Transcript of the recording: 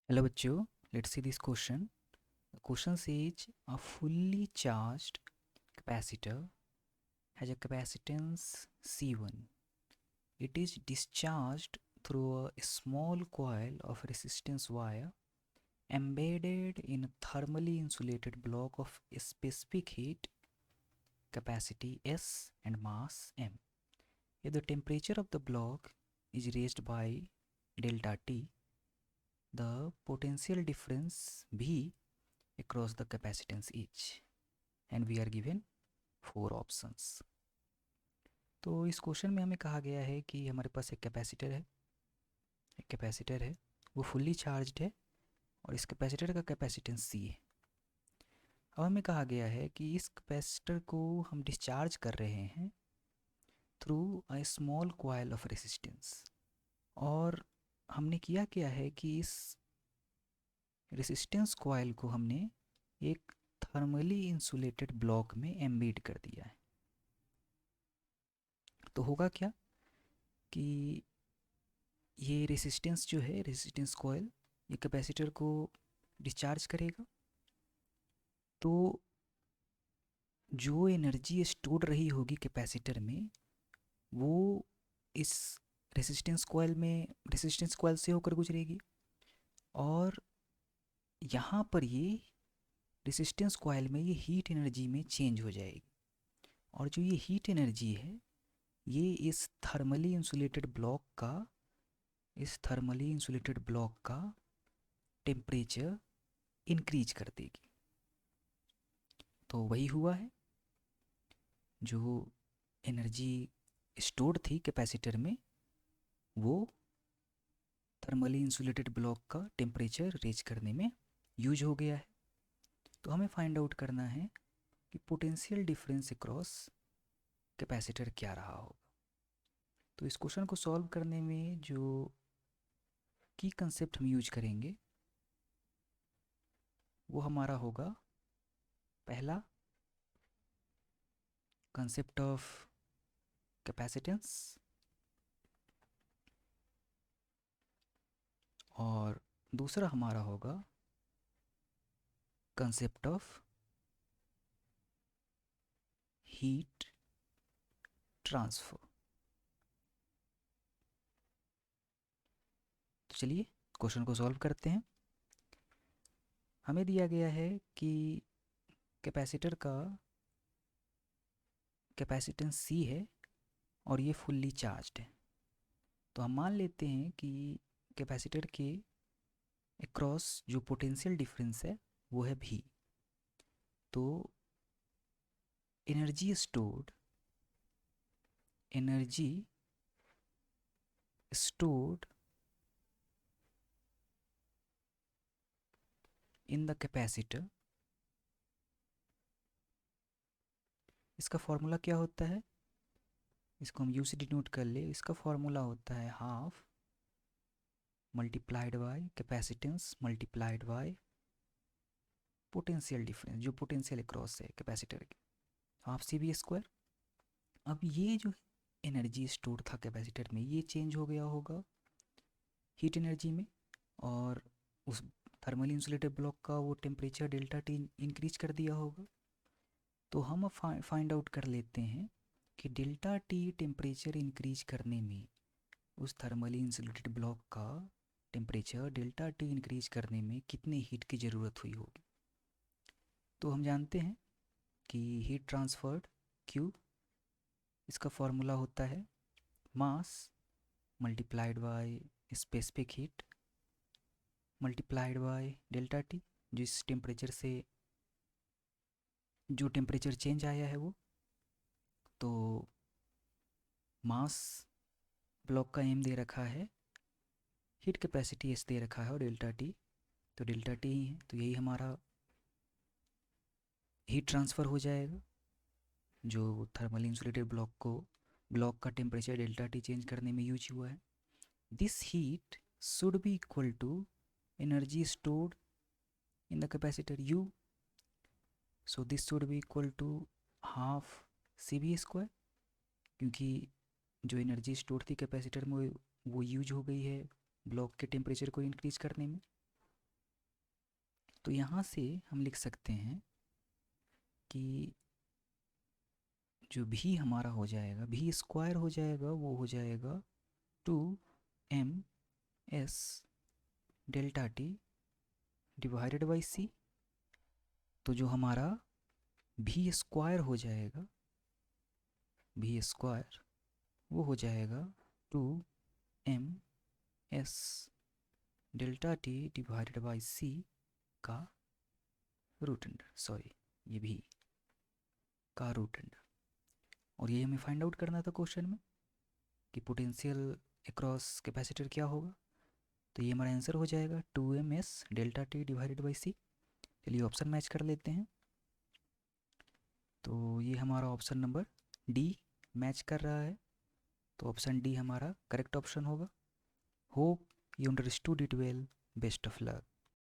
Hello बच्चों, let's see this question. The question says a fully charged capacitor has a capacitance C1. It is discharged through a small coil of resistance wire embedded in a thermally insulated block of a specific heat, capacity S and mass M. If the temperature of the block is raised by delta T, the potential difference V across the capacitance each, and we are given 4 options. तो इस question में हमें कहा गया है कि हमारे पास एक कैपेसिटर है वो फुल्ली चार्ज्ड है और इस कैपेसिटर का कैपेसिटेंस सी है। अब हमें कहा गया है कि इस कैपेसिटर को हम डिस्चार्ज कर रहे हैं through a small coil of resistance, और हमने किया क्या है कि इस रेसिस्टेंस कॉइल को हमने एक थर्मली इंसुलेटेड ब्लॉक में एम्बेड कर दिया है। तो होगा क्या कि ये रेसिस्टेंस जो है, रेसिस्टेंस कॉइल, ये कैपेसिटर को डिस्चार्ज करेगा, तो जो एनर्जी स्टोर रही होगी कैपेसिटर में वो इस रेसिस्टेंस कॉइल से होकर गुजरेगी, और यहाँ पर ये रेसिस्टेंस कॉइल में ये हीट एनर्जी में चेंज हो जाएगी, और जो ये हीट एनर्जी है ये इस थर्मली इंसुलेटेड ब्लॉक का टेम्परेचर इंक्रीज कर देगी। तो वही हुआ है, जो एनर्जी स्टोर्ड थी कैपेसिटर में वो थर्मली इंसुलेटेड ब्लॉक का टेम्परेचर रेज करने में यूज हो गया है। तो हमें फाइंड आउट करना है कि पोटेंशियल डिफरेंस अक्रॉस कैपेसिटर क्या रहा होगा। तो इस क्वेश्चन को सॉल्व करने में जो की कंसेप्ट हम यूज करेंगे वो हमारा होगा, पहला, कंसेप्ट ऑफ कैपेसिटेंस, और दूसरा हमारा होगा कंसेप्ट ऑफ हीट ट्रांसफर। तो चलिए क्वेश्चन को सॉल्व करते हैं। हमें दिया गया है कि कैपेसिटर का कैपेसिटेंस सी है और ये फुल्ली चार्ज्ड है। तो हम मान लेते हैं कि कैपेसिटर के अक्रॉस जो पोटेंशियल डिफरेंस है वो है भी। तो energy stored in the capacitor, इसका फॉर्मूला क्या होता है, इसको हम यू से डिनोट कर ले। इसका फॉर्मूला होता है half multiplied by capacitance multiplied by potential difference, जो पोटेंशियल अक्रॉस है कैपेसिटर की, हाफ सी बी स्क्वायर। अब ये जो एनर्जी स्टोर था कैपेसिटर में ये चेंज हो गया होगा हीट एनर्जी में, और उस थर्मली इंसुलेटेड ब्लॉक का वो टेम्परेचर डेल्टा टी इंक्रीज कर दिया होगा। तो हम फाइंड आउट कर लेते हैं कि डेल्टा टी टेम्परेचर इंक्रीज करने में, उस थर्मली इंसुलेटेड ब्लॉक का टेम्परेचर डेल्टा टी इंक्रीज करने में कितनी हीट की ज़रूरत हुई होगी। तो हम जानते हैं कि हीट ट्रांसफर्ड क्यू, इसका फॉर्मूला होता है mass multiplied by specific heat multiplied by delta T, जिस टेम्परेचर से जो टेम्परेचर चेंज आया है वो। तो मास ब्लॉक का एम दे रखा है, हीट कैपेसिटी एस दे रखा है, और डेल्टा टी, तो डेल्टा टी ही है, तो यही हमारा हीट ट्रांसफ़र हो जाएगा जो थर्मल इंसुलेटेड ब्लॉक का टेम्परेचर डेल्टा टी चेंज करने में यूज हुआ है। This heat should be equal to energy stored in the capacitor U, so this should be equal to half C V square, क्योंकि जो एनर्जी स्टोर थी capacitor में वो यूज हो गई है ब्लॉक के टेम्परेचर को इंक्रीज करने में। तो यहाँ से हम लिख सकते हैं कि जो भी हमारा हो जाएगा, भी स्क्वायर हो जाएगा, वो हो जाएगा 2m(s) delta T divided by C. तो जो हमारा भी स्क्वायर हो जाएगा, भी स्क्वायर, वो हो जाएगा 2m(s) delta T divided by C का रूट अंडर, सॉरी ये भी का रूट अंडर। और ये हमें फाइंड आउट करना था क्वेश्चन में कि पोटेंशियल अक्रॉस कैपेसिटर क्या होगा। तो ये हमारा आंसर हो जाएगा 2m(s) delta T divided by C. चलिए ऑप्शन मैच कर लेते हैं। तो ये हमारा ऑप्शन नंबर डी मैच कर रहा है, तो ऑप्शन डी हमारा करेक्ट ऑप्शन होगा। Hope you understood it well, best of luck.